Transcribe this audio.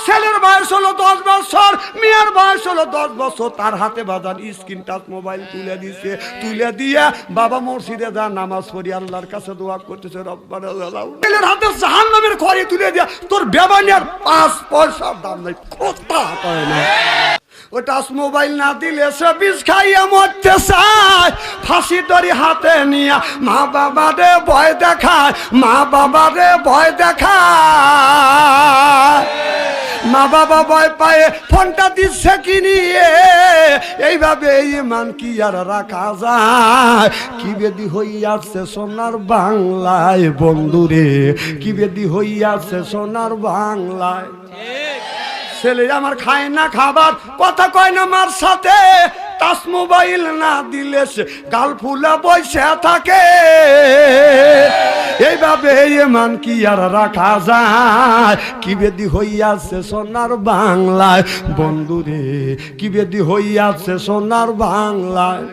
ছেলের বয়স হলো 10 বছর, মেয়ের বয়স হলো 10 বছর, তার হাতে বাজান স্ক্রিন টাচ মোবাইল তুলে দিছে। তুলে দিয়ে বাবা মসজিদে যা নামাজ পড়ি আল্লাহর কাছে দোয়া করতেছে, রব্বানা জালাল। ছেলের হাতে জাহান্নামের খড়ি তুলে দিয়ে তোর বেবানিয়ার 5 পয়সার দাম নাই, কথা কয় না। ওই টাচ মোবাইল না দিলে সে বিষ খাইয়া মরতে চায়, ফাঁসি দড়ি হাতে নিয়ে মা বাবা রে ভয় দেখায়, মা বাবা রে ভয় দেখায়। মা বাবা ভয় পায়ে ফোনটা দিচ্ছে কিনিয়ে, এইভাবে ইমান কি আর রাখা যায়? কি বেদি হইয়াছে সোনার বাংলায় বন্ধুরে, কি বেদি হইয়াছে সোনার বাংলায়। ছেলে আমার খায় না খাবার, কথা কয় না মার সাথে, টাচ মোবাইল না দিলে সে গাল ফুলা বসে থাকে। এইভাবে ইমান কি আর রাখা যায়? কি বেদি হইয়াছে সোনার বাংলায় বন্ধুরে, কি বেদি হইয়াছে সোনার বাংলায়।